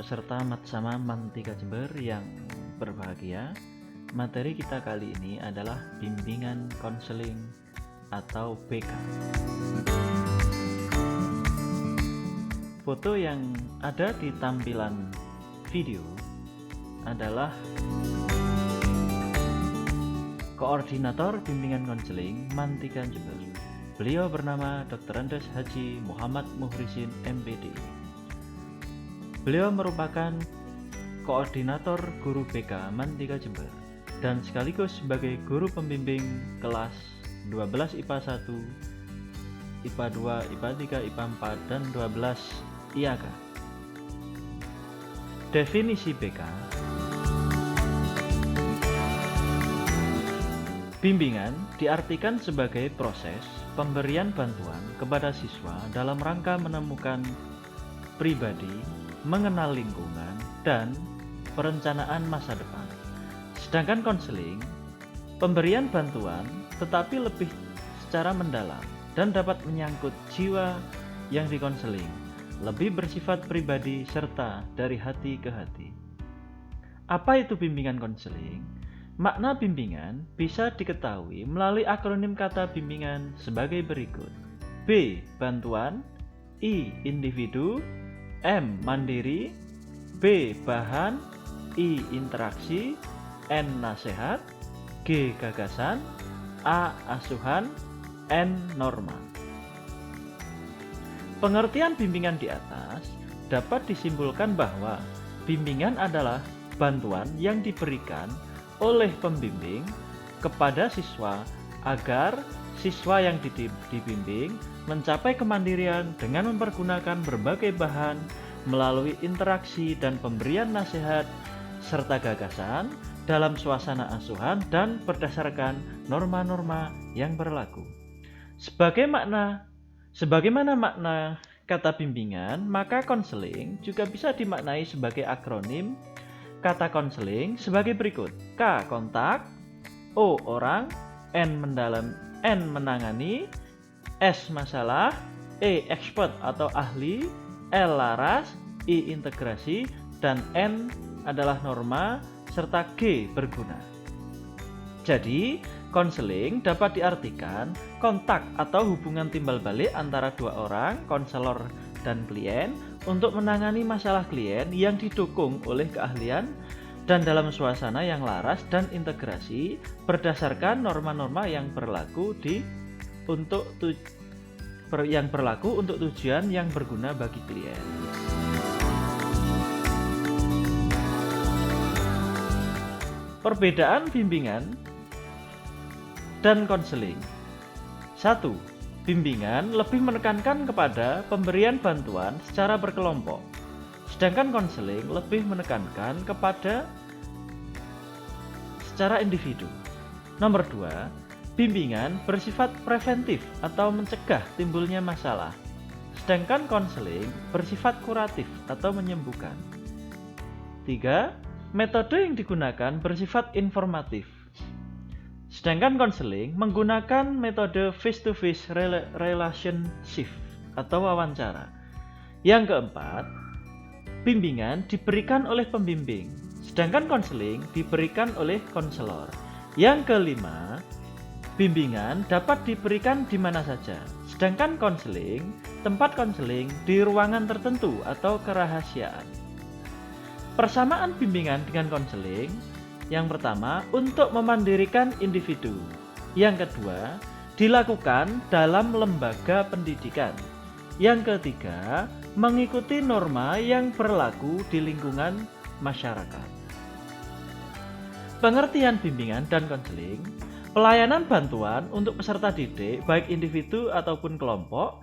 peserta Matsama Mantika Jember yang berbahagia. Materi kita kali ini adalah bimbingan konseling atau BK. Foto yang ada di tampilan video adalah Koordinator Bimbingan Konseling Mantika Jember. Beliau bernama Dr. Andes Haji Muhammad Muhrisin MPD. Beliau merupakan koordinator guru BK Mantika Jember dan sekaligus sebagai guru pembimbing kelas 12 IPA 1, IPA 2, IPA 3, IPA 4, dan 12 IAK. Definisi BK: bimbingan diartikan sebagai proses pemberian bantuan kepada siswa dalam rangka menemukan pribadi, mengenal lingkungan, dan perencanaan masa depan. Sedangkan konseling, pemberian bantuan tetapi lebih secara mendalam dan dapat menyangkut jiwa yang dikonseling, lebih bersifat pribadi serta dari hati ke hati. Apa itu bimbingan konseling? Makna bimbingan bisa diketahui melalui akronim kata bimbingan sebagai berikut: B. Bantuan, I. Individu, M. Mandiri, B. Bahan, I. Interaksi, N. Nasihat, G. Gagasan, A. Asuhan, N. Norma. Pengertian bimbingan di atas dapat disimpulkan bahwa bimbingan adalah bantuan yang diberikan oleh pembimbing kepada siswa agar siswa yang dibimbing mencapai kemandirian dengan mempergunakan berbagai bahan melalui interaksi dan pemberian nasihat serta gagasan dalam suasana asuhan dan berdasarkan norma-norma yang berlaku. Sebagaimana makna kata bimbingan, maka konseling juga bisa dimaknai sebagai akronim kata konseling sebagai berikut: K. Kontak, O. Orang, N. Menangani, S. Masalah, E. Expert atau ahli, L. Laras, I. Integrasi, dan N adalah norma, serta G. Berguna. Jadi, konseling dapat diartikan kontak atau hubungan timbal balik antara dua orang, konselor dan klien, untuk menangani masalah klien yang didukung oleh keahlian dan dalam suasana yang laras dan integrasi berdasarkan norma-norma yang berlaku untuk tujuan yang berguna bagi klien. Perbedaan bimbingan dan konseling. 1. Bimbingan lebih menekankan kepada pemberian bantuan secara berkelompok, sedangkan konseling lebih menekankan kepada secara individu. Nomor 2, bimbingan bersifat preventif atau mencegah timbulnya masalah, sedangkan konseling bersifat kuratif atau menyembuhkan. 3. Metode yang digunakan bersifat informatif, sedangkan konseling menggunakan metode face-to-face relationship atau wawancara. Yang keempat, bimbingan diberikan oleh pembimbing, sedangkan konseling diberikan oleh konselor. Yang kelima, bimbingan dapat diberikan di mana saja, sedangkan konseling, tempat konseling di ruangan tertentu atau kerahasiaan. Persamaan bimbingan dengan konseling: yang pertama, untuk memandirikan individu. Yang kedua, dilakukan dalam lembaga pendidikan. Yang ketiga, mengikuti norma yang berlaku di lingkungan masyarakat. Pengertian bimbingan dan konseling: pelayanan bantuan untuk peserta didik, baik individu ataupun kelompok,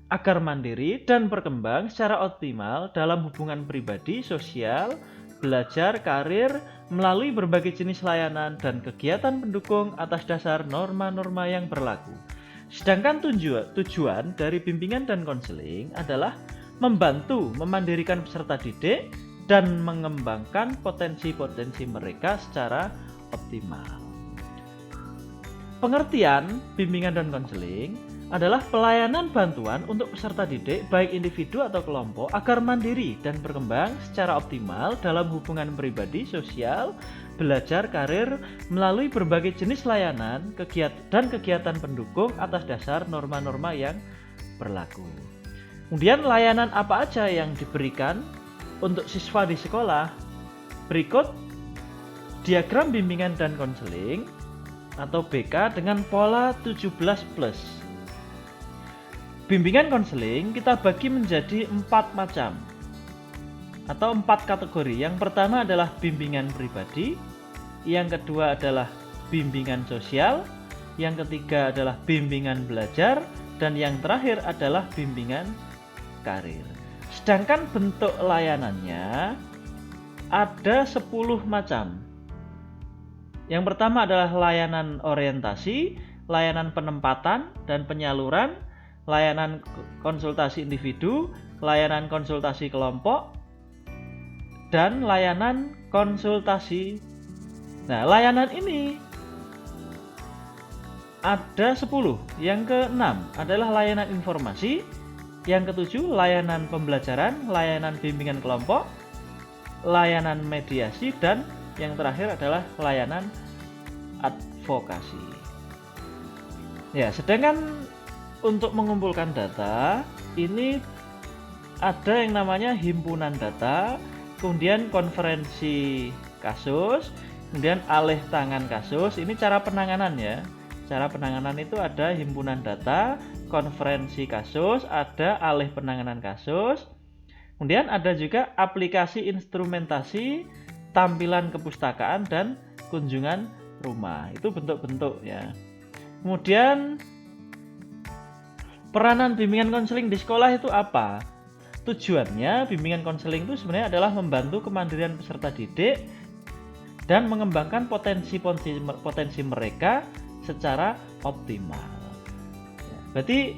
agar mandiri dan berkembang secara optimal dalam hubungan pribadi, sosial, belajar, karir, melalui berbagai jenis layanan dan kegiatan pendukung atas dasar norma-norma yang berlaku. Sedangkan tujuan dari bimbingan dan konseling adalah membantu memandirikan peserta didik dan mengembangkan potensi-potensi mereka secara optimal. Pengertian bimbingan dan konseling: adalah pelayanan bantuan untuk peserta didik baik individu atau kelompok agar mandiri dan berkembang secara optimal dalam hubungan pribadi, sosial, belajar, karir melalui berbagai jenis layanan dan kegiatan pendukung atas dasar norma-norma yang berlaku. Kemudian layanan apa aja yang diberikan untuk siswa di sekolah? Berikut diagram bimbingan dan konseling atau BK dengan pola 17+. Bimbingan konseling kita bagi menjadi 4 macam atau 4 kategori. Yang pertama adalah bimbingan pribadi, yang kedua adalah bimbingan sosial, yang ketiga adalah bimbingan belajar, dan yang terakhir adalah bimbingan karir. Sedangkan bentuk layanannya ada 10 macam. Yang pertama adalah layanan orientasi, layanan penempatan dan penyaluran, layanan konsultasi individu, layanan konsultasi kelompok, dan layanan konsultasi. Nah, layanan ini ada 10. Yang keenam adalah layanan informasi, yang ketujuh layanan pembelajaran, layanan bimbingan kelompok, layanan mediasi, dan yang terakhir adalah layanan advokasi. Ya, sedangkan untuk mengumpulkan data, ini ada yang namanya himpunan data, kemudian konferensi kasus, kemudian alih tangan kasus. Ini cara penanganan ya. Cara penanganan itu ada himpunan data, konferensi kasus, ada alih penanganan kasus. Kemudian ada juga aplikasi instrumentasi, tampilan kepustakaan, dan kunjungan rumah. Itu bentuk-bentuk ya. Kemudian peranan bimbingan konseling di sekolah itu apa? Tujuannya bimbingan konseling itu sebenarnya adalah membantu kemandirian peserta didik dan mengembangkan potensi mereka secara optimal. Berarti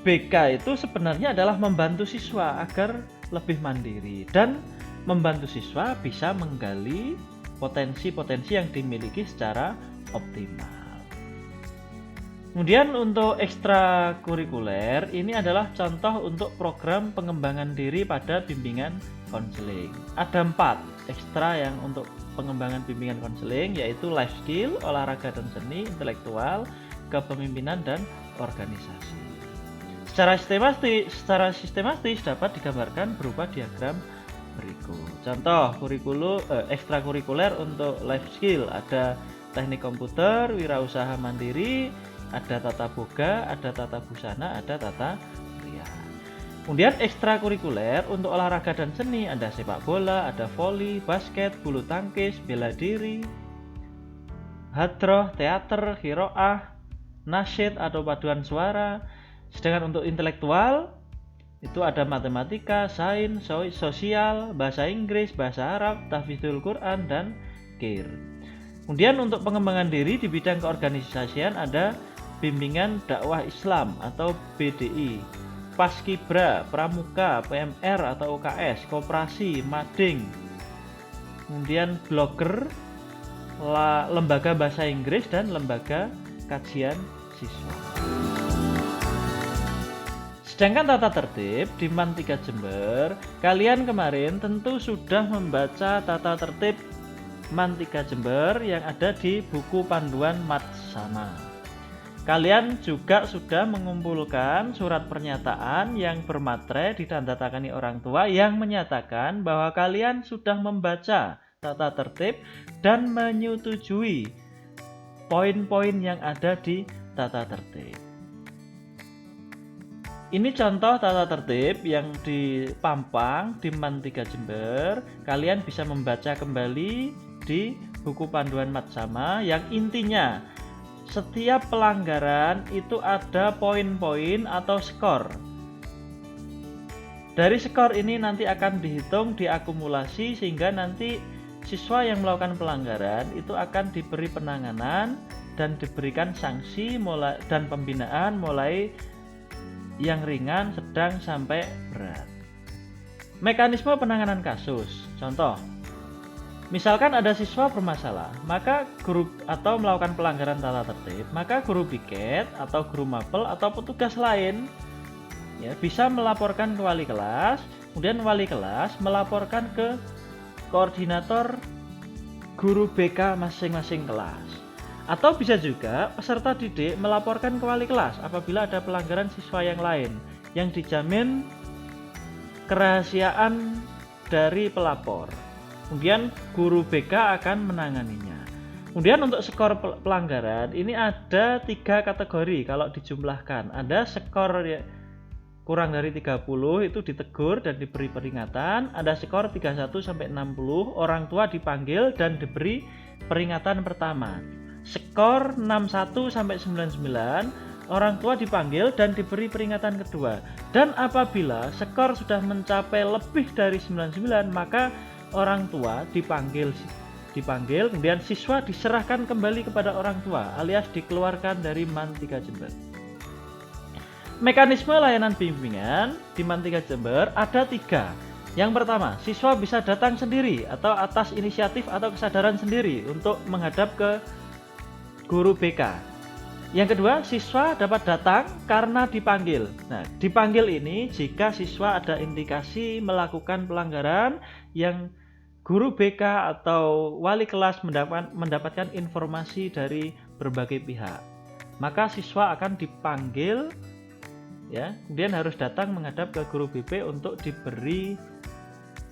BK itu sebenarnya adalah membantu siswa agar lebih mandiri dan membantu siswa bisa menggali potensi-potensi yang dimiliki secara optimal. Kemudian untuk ekstrakurikuler, ini adalah contoh untuk program pengembangan diri pada bimbingan konseling. Ada 4 ekstra yang untuk pengembangan bimbingan konseling, yaitu life skill, olahraga dan seni, intelektual, kepemimpinan, dan organisasi. Secara sistematis dapat digambarkan berupa diagram berikut. Contoh ekstrakurikuler untuk life skill, ada teknik komputer, wirausaha mandiri, ada tata boga, ada tata busana, ada tata rias. Kemudian ekstrakurikuler untuk olahraga dan seni, ada sepak bola, ada voli, basket, bulu tangkis, bela diri, hadroh, teater, qiraah, nasyid atau paduan suara. Sedangkan untuk intelektual itu ada matematika, sains, sosial, bahasa Inggris, bahasa Arab, tahfidzul Quran, dan qir. Kemudian untuk pengembangan diri di bidang keorganisasian ada bimbingan dakwah Islam atau BDI, Paskibra, Pramuka, PMR atau UKS, Koperasi, Mading, kemudian blogger, lembaga bahasa Inggris, dan lembaga kajian siswa. Sedangkan tata tertib di MAN 3 Jember, kalian kemarin tentu sudah membaca tata tertib MAN 3 Jember yang ada di buku panduan Matsama. Kalian juga sudah mengumpulkan surat pernyataan yang bermatre ditandatangani orang tua yang menyatakan bahwa kalian sudah membaca tata tertib dan menyetujui poin-poin yang ada di tata tertib. Ini contoh tata tertib yang dipampang di MAN 3 Jember. Kalian bisa membaca kembali di buku panduan Matsama yang intinya setiap pelanggaran itu ada poin-poin atau skor. Dari skor ini nanti akan dihitung, diakumulasi, sehingga nanti siswa yang melakukan pelanggaran itu akan diberi penanganan dan diberikan sanksi dan pembinaan mulai yang ringan, sedang, sampai berat. Mekanisme penanganan kasus. Contoh, Misalkan ada siswa bermasalah, maka guru atau melakukan pelanggaran tata tertib, maka guru piket atau guru mapel atau petugas lain ya bisa melaporkan ke wali kelas, kemudian wali kelas melaporkan ke koordinator guru BK masing-masing kelas. Atau bisa juga peserta didik melaporkan ke wali kelas apabila ada pelanggaran siswa yang lain yang dijamin kerahasiaan dari pelapor. Kemudian guru BK akan menanganinya. Kemudian untuk skor pelanggaran ini ada 3 kategori kalau dijumlahkan. Ada skor kurang dari 30 itu ditegur dan diberi peringatan. Ada skor 31 sampai 60 orang tua dipanggil dan diberi peringatan pertama. Skor 61 sampai 99 orang tua dipanggil dan diberi peringatan kedua. Dan apabila skor sudah mencapai lebih dari 99 maka orang tua dipanggil, kemudian siswa diserahkan kembali kepada orang tua alias dikeluarkan dari MAN 3 Jember. Mekanisme layanan bimbingan di MAN 3 Jember ada 3. Yang pertama, siswa bisa datang sendiri atau atas inisiatif atau kesadaran sendiri untuk menghadap ke guru BK. Yang kedua, siswa dapat datang karena dipanggil. Nah, dipanggil ini jika siswa ada indikasi melakukan pelanggaran yang guru BK atau wali kelas mendapatkan informasi dari berbagai pihak. Maka siswa akan dipanggil ya, kemudian harus datang menghadap ke guru BP untuk diberi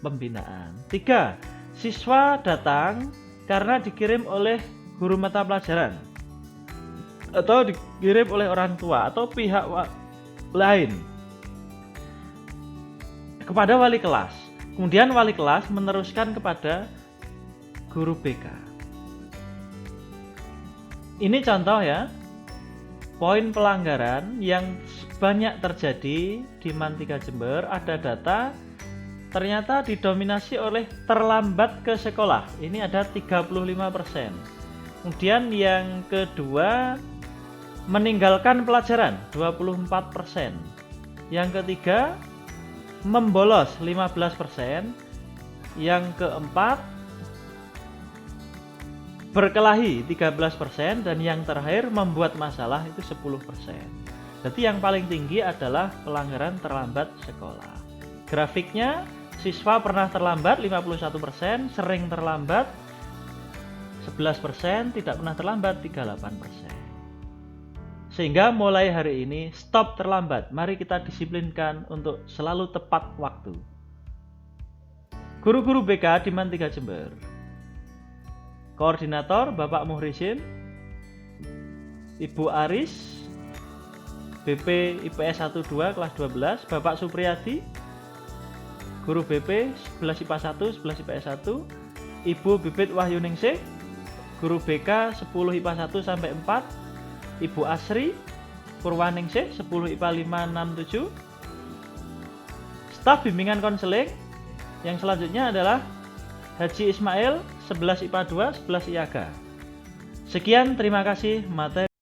pembinaan. 3. Siswa datang karena dikirim oleh guru mata pelajaran atau dikirim oleh orang tua atau pihak lain kepada wali kelas. Kemudian wali kelas meneruskan kepada guru BK. Ini contoh ya, poin pelanggaran yang banyak terjadi di MAN 3 Jember. Ada data ternyata didominasi oleh terlambat ke sekolah. Ini ada 35%. Kemudian yang kedua, meninggalkan pelajaran 24%. Yang ketiga, membolos 15%. Yang keempat, berkelahi 13%, dan yang terakhir membuat masalah itu 10%. Jadi yang paling tinggi adalah pelanggaran terlambat sekolah. Grafiknya, siswa pernah terlambat 51%, sering terlambat 11%, tidak pernah terlambat 38%. Sehingga mulai hari ini stop terlambat. Mari kita disiplinkan untuk selalu tepat waktu. Guru-guru BK di MAN 3 Jember. Koordinator Bapak Muhrisin, Ibu Aris, BP IPS 12 kelas 12, Bapak Supriyadi, Guru BP 11 IPA 1, 11 IPS 1, Ibu Bibit Wahyuningsih, Guru BK 10 IPA 1 sampai 4, Ibu Asri Purwaningsih 10 IPA 5, 6, 7. Staf bimbingan konseling yang selanjutnya adalah Haji Ismail 11 IPA 2, 11 IAGA. Sekian, terima kasih materi.